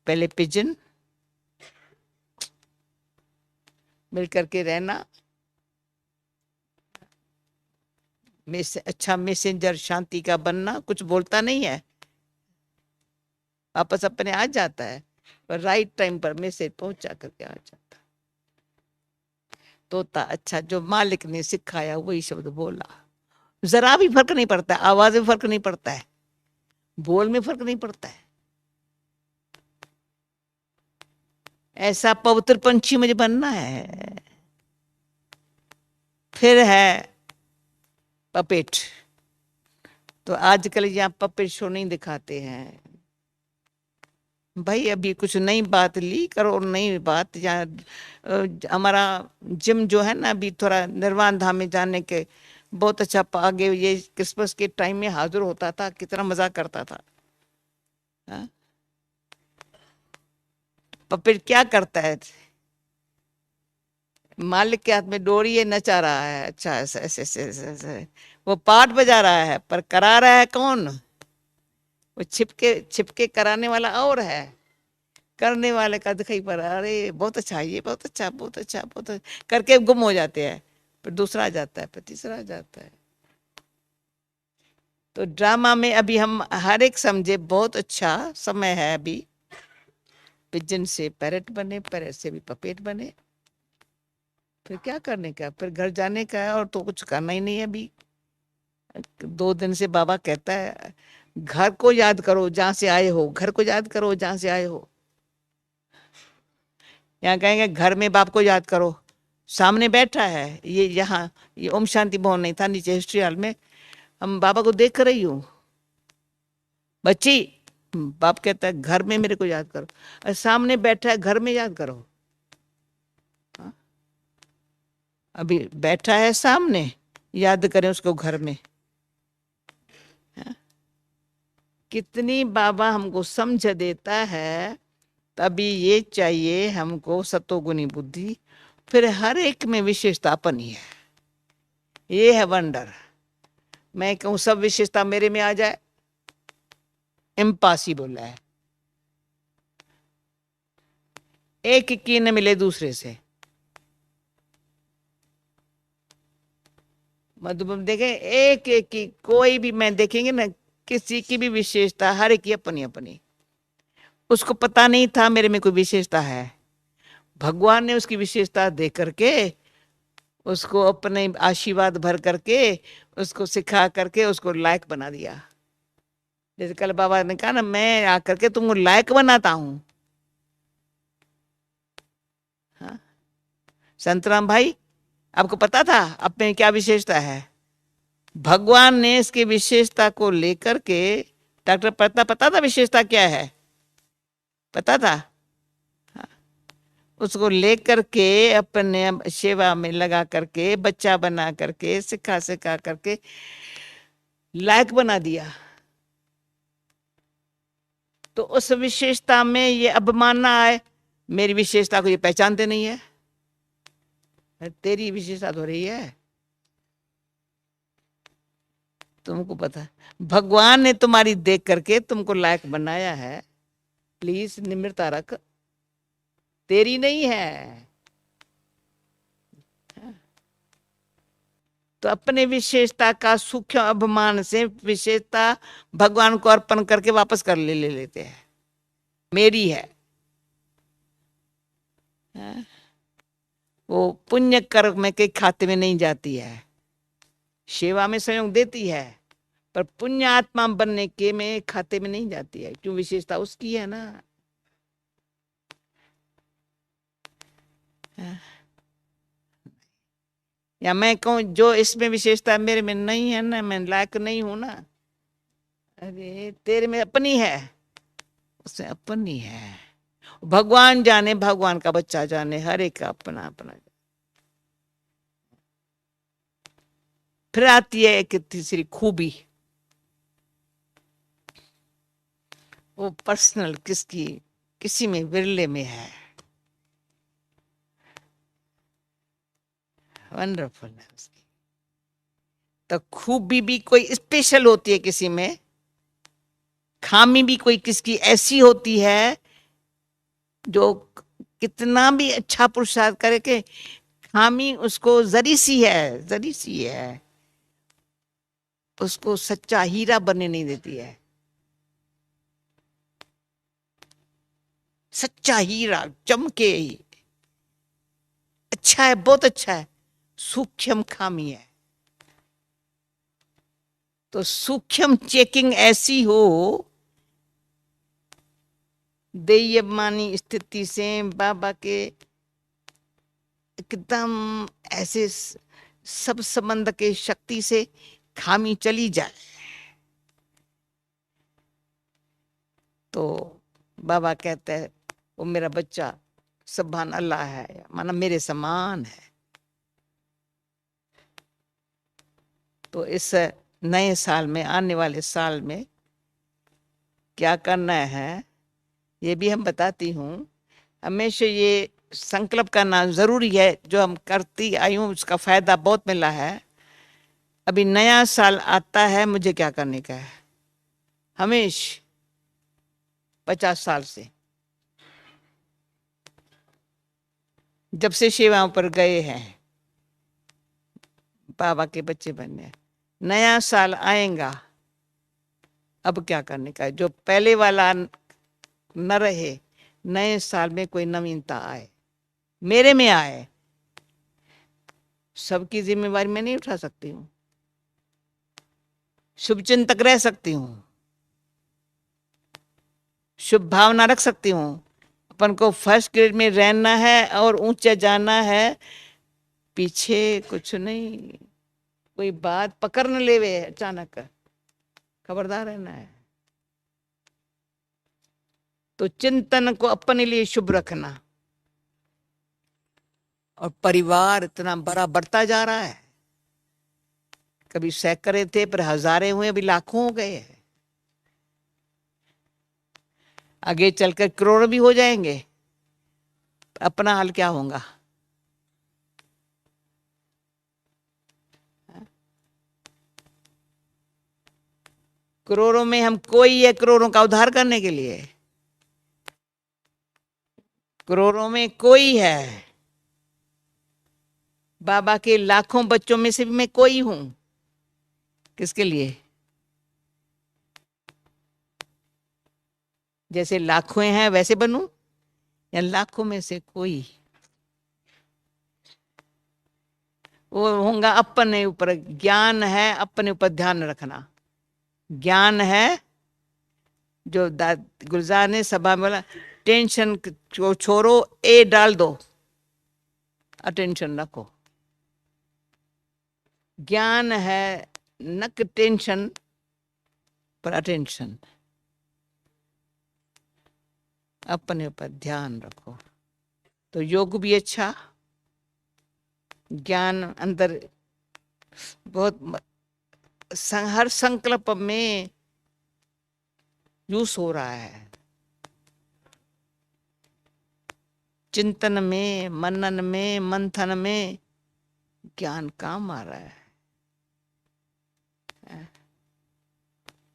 पहले पिजन मिल करके रहना, अच्छा मैसेंजर शांति का बनना, कुछ बोलता नहीं है, वापस अपने आ जाता है, पर राइट टाइम पर मैसेज पहुंचा करके आ जाता। तोता अच्छा, जो मालिक ने सिखाया वही शब्द बोला, जरा भी फर्क नहीं पड़ता है, आवाज में फर्क नहीं पड़ता है, बोल में फर्क नहीं पड़ता है। ऐसा पवित्र पंछी मुझे बनना है। फिर है पपेट, तो आजकल यहाँ पपेट शो नहीं दिखाते हैं भाई। अभी कुछ नई बात ली करो, नई बात, यहाँ हमारा जिम जो है ना, अभी थोड़ा निर्वाण धाम में जाने के बहुत अच्छा, आगे ये क्रिसमस के टाइम में हाजिर होता था, कितना मजा करता था। हा? पपेट क्या करता है, मालिक के हाथ में डोरी है, नचा रहा है, अच्छा ऐसे ऐसे ऐसे ऐसे, वो पार्ट बजा रहा है, पर करा रहा है कौन, वो छिपके छिपके कराने वाला और है, करने वाले का दिखाई पड़ रहा, अरे बहुत अच्छा, ये बहुत अच्छा, बहुत अच्छा, बहुत अच्छा, करके गुम हो जाते हैं, फिर दूसरा आ जाता है, फिर तीसरा आ जाता है। तो ड्रामा में अभी हम हर एक समझे बहुत अच्छा समय है अभी, पिजन से पैरेट बने, पैरेट से भी पपेट बने, फिर क्या करने का, फिर घर जाने का है, और तो कुछ करना ही नहीं है अभी। 2 दिन से बाबा कहता है घर को याद करो जहां से आए हो, घर को याद करो जहां से आए हो। यहाँ कहेंगे घर में बाप को याद करो, सामने बैठा है, ये यहाँ ये ओम शांति भवन नहीं था, नीचे हिस्ट्री हॉल में, हम बाबा को देख रही हूँ, बच्ची, बाप कहता है घर में मेरे को याद करो, अरे सामने बैठा है, घर में याद करो। हाँ? अभी बैठा है सामने, याद करें उसको घर में। हाँ? कितनी बाबा हमको समझ देता है, तभी ये चाहिए हमको सतोगुनी बुद्धि, फिर हर एक में विशेषता अपनी है, ये है वंडर। मैं कहूं सब विशेषता मेरे में आ जाए, इम्पॉसिबल है, एक की न मिले दूसरे से। मतलब देखें एक एक की, कोई भी मैं देखेंगे ना, किसी की भी विशेषता हर एक की अपनी अपनी, उसको पता नहीं था मेरे में कोई विशेषता है, भगवान ने उसकी विशेषता दे करके उसको अपने आशीर्वाद भर करके उसको सिखा करके उसको लायक बना दिया। जैसे कल बाबा ने कहा ना, मैं आकर के तुमको लायक बनाता हूं। हाँ? संतराम भाई, आपको पता था आप में क्या विशेषता है? भगवान ने इसकी विशेषता को लेकर के, डॉक्टर पता था विशेषता क्या है, पता था? हाँ। उसको लेकर के अपने सेवा में लगा करके, बच्चा बना करके, सिखा सिखा करके लायक बना दिया। तो उस विशेषता में ये अवमानना आए, मेरी विशेषता को ये पहचानते नहीं है, तेरी विशेषता तो रही है, तुमको पता है भगवान ने तुम्हारी देख करके तुमको लायक बनाया है, प्लीज निम्रता रख, तेरी नहीं है, अपने विशेषता का सूक्ष्म अभिमान से विशेषता भगवान को अर्पण करके वापस कर ले लेते हैं, मेरी है। वो पुण्य कर्म के खाते में नहीं जाती है, सेवा में सहयोग देती है, पर पुण्य आत्मा बनने के में खाते में नहीं जाती है, क्यों? विशेषता उसकी है ना। या मैं कहूं जो इसमें विशेषता मेरे में नहीं है ना, मैं लायक नहीं हूं ना, अरे तेरे में अपनी है, उसमें अपनी है। भगवान जाने, भगवान का बच्चा जाने, हर एक का अपना अपना। फिर आती है एक तीसरी खूबी, वो पर्सनल, किसकी, किसी में विरले में है। वंडरफुल है उसकी। तो खूबी भी कोई स्पेशल होती है किसी में, खामी भी कोई किसकी ऐसी होती है जो कितना भी अच्छा पुरुषार्थ करे के खामी उसको जरी सी है, जरी सी है, उसको सच्चा हीरा बनने नहीं देती है। सच्चा हीरा चमके ही, अच्छा है, बहुत अच्छा है, सूक्ष्म खामी है। तो सूक्ष्म चेकिंग ऐसी हो, देयमानी स्थिति से बाबा के एकदम ऐसे सब संबंध के शक्ति से खामी चली जाए, तो बाबा कहते हैं वो मेरा बच्चा सुभान अल्लाह है, माना मेरे समान है। तो इस नए साल में, आने वाले साल में क्या करना है ये भी हम बताती हूँ। हमेशा ये संकल्प करना जरूरी है, जो हम करती आई हूँ उसका फायदा बहुत मिला है। अभी नया साल आता है, मुझे क्या करने का है, हमेशा 50 साल से जब से सेवाओं पर गए हैं, बाबा के बच्चे बनने, नया साल आएगा, अब क्या करने का है, जो पहले वाला न रहे, नए साल में कोई नवीनता आए, मेरे में आए। सबकी जिम्मेवारी मैं नहीं उठा सकती हूँ, शुभ चिंतक रह सकती हूँ, शुभ भावना रख सकती हूँ, अपन को फर्स्ट ग्रेड में रहना है और ऊंचा जाना है, पीछे कुछ नहीं, कोई बात पकड़ न लेवे अचानक, खबरदार रहना है। तो चिंतन को अपने लिए शुभ रखना। और परिवार इतना बड़ा बढ़ता जा रहा है, कभी सैकड़े थे पर हजारे हुए, अभी लाखों हो गए हैं, आगे चलकर करोड़ भी हो जाएंगे। अपना हाल क्या होगा? करोड़ों में हम कोई है करोड़ों का उद्धार करने के लिए, करोड़ों में कोई है, बाबा के लाखों बच्चों में से भी मैं कोई हूं, किसके लिए? जैसे लाखों हैं वैसे बनूं, या लाखों में से कोई? वो होगा अपने ऊपर, ज्ञान है, अपने ऊपर ध्यान रखना। ज्ञान है, जो गुलजार ने सभा में बोला, टेंशन को छोड़ो, ए डाल दो, अटेंशन रखो। ज्ञान है, नक टेंशन पर अटेंशन, अपने ऊपर ध्यान रखो। तो योग भी अच्छा, ज्ञान अंदर बहुत, हर संकल्प में यूज हो रहा है, चिंतन में, मनन में, मंथन में ज्ञान काम आ रहा है।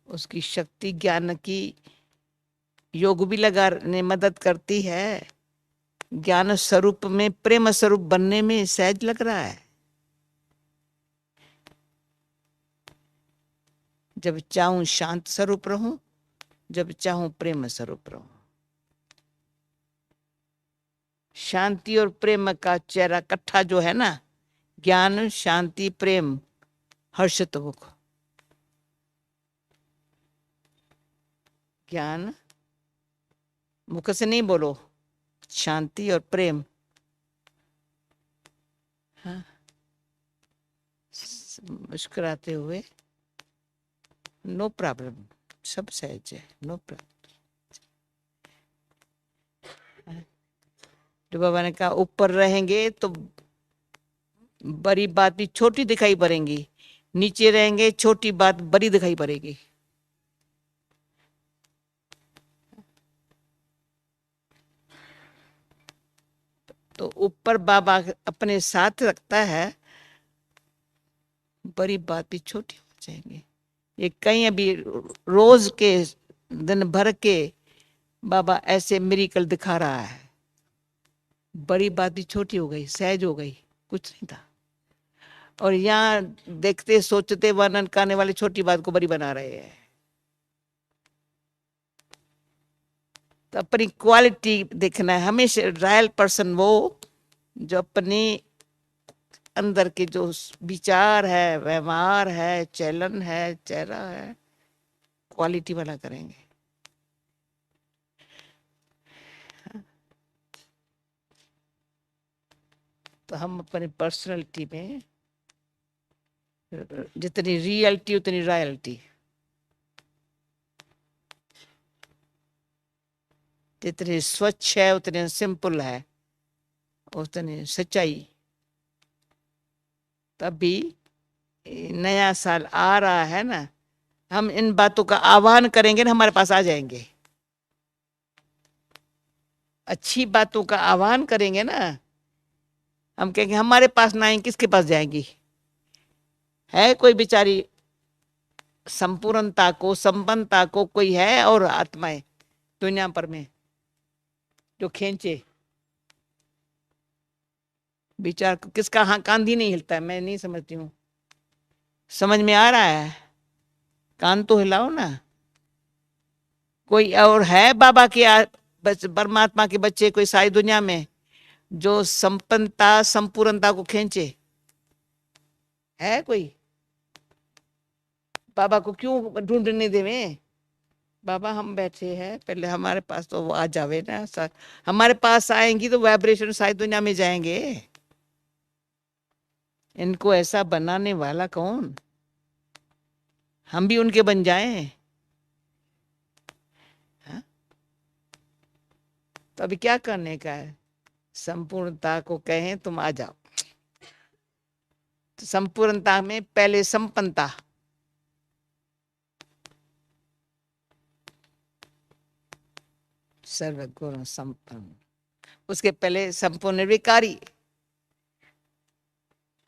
उसकी शक्ति ज्ञान की योग भी लगाने मदद करती है। ज्ञान स्वरूप में प्रेम स्वरूप बनने में सहज लग रहा है। जब चाहूं शांत स्वरूप रहूं, जब चाहूं प्रेम स्वरूप रहूं। शांति और प्रेम का चेहरा इकट्ठा जो है ना, ज्ञान शांति प्रेम हर्षित मुख। ज्ञान मुख से नहीं बोलो, शांति और प्रेम। हाँ, मुस्कुराते हुए, नो प्रॉब्लम, सब सहज है, नो प्रॉब्लम। जो बाबा ने कहा ऊपर रहेंगे तो बड़ी बात भी छोटी दिखाई पड़ेगी, नीचे रहेंगे छोटी बात बड़ी दिखाई पड़ेगी। तो ऊपर बाबा अपने साथ रखता है, बड़ी बात भी छोटी हो जाएंगी। ये कहीं अभी रोज के दिन भर के बाबा ऐसे मिरेकल दिखा रहा है। बड़ी बात भी छोटी हो गई, सहज हो गई, कुछ नहीं था। और यहाँ देखते सोचते वर्णन करने वाले छोटी बात को बड़ी बना रहे हैं। तो अपनी क्वालिटी देखना है हमेशा। रॉयल पर्सन वो जो अपने अंदर के जो विचार है, व्यवहार है, चलन है, चेहरा है, क्वालिटी वाला करेंगे। तो हम अपनी पर्सनैलिटी में जितनी रियलिटी उतनी रॉयल्टी, जितनी स्वच्छ है उतनी सिंपल है, उतनी सच्चाई। तभी नया साल आ रहा है ना, हम इन बातों का आह्वान करेंगे ना, हमारे पास आ जाएंगे। अच्छी बातों का आह्वान करेंगे ना, हम कहेंगे हमारे पास ना आएंगे किसके पास जाएंगी। है कोई बेचारी संपूर्णता को, संपन्नता को कोई है और आत्माएं दुनिया पर में जो खींचे। विचार किसका हाँ कान ही नहीं हिलता है, मैं नहीं समझती हूँ। समझ में आ रहा है? कान तो हिलाओ ना। कोई और है बाबा के परमात्मा के बच्चे कोई सारी दुनिया में जो संपन्नता संपूर्णता को खींचे? है कोई? बाबा को क्यों ढूंढने देवे? बाबा हम बैठे हैं, पहले हमारे पास तो वो आ जावे ना। हमारे पास आएंगी तो वाइब्रेशन सारी दुनिया में जाएंगे। इनको ऐसा बनाने वाला कौन? हम भी उनके बन जाएं। हाँ? तो अभी क्या करने का है? संपूर्णता को कहें तुम आ जाओ। तो संपूर्णता में पहले संपन्नता, सर्वगुण संपन्न, उसके पहले संपूर्ण निर्विकारी।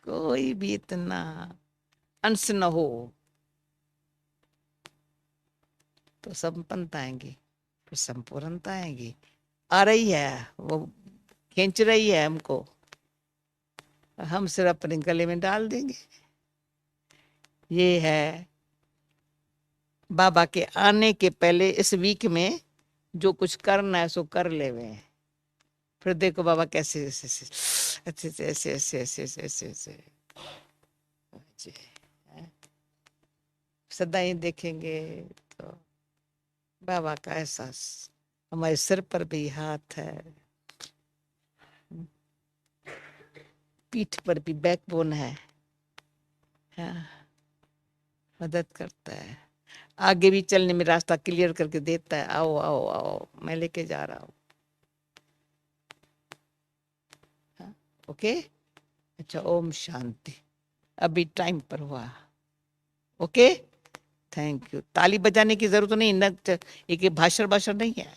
कोई भी इतना अंश न हो तो संपन्नता आएंगी, फिर संपूर्णता आएंगी। आ रही है, वो खींच रही है हमको, हम सिर्फ अपने गले में डाल देंगे। ये है बाबा के आने के पहले इस वीक में जो कुछ करना है सो कर ले में। फिर देखो बाबा कैसे ऐसे ऐसे ऐसे ऐसे ऐसे ऐसे ऐसे ऐसे सदा ही देखेंगे तो बाबा का एहसास। हमारे सिर पर भी हाथ है, पीठ पर भी बैकबोन है, हाँ, मदद करता है। आगे भी चलने में रास्ता क्लियर करके देता है। आओ आओ आओ, मैं लेके जा रहा हूँ। हाँ, ओके। अच्छा, ओम शांति। अभी टाइम पर हुआ। Okay, thank you. ताली बजाने की जरूरत नहीं, न एक भाषण भाषण नहीं है,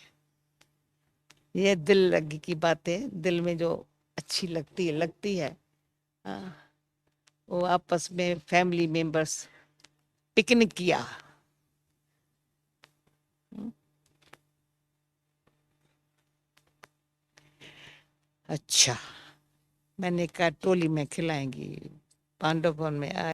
ये दिल लगी की बात है। दिल में जो अच्छी लगती है। हाँ, वो आपस में फैमिली मेंबर्स पिकनिक किया। अच्छा, मैंने कहा ट्रोली में खिलाएंगी, पांडव भवन में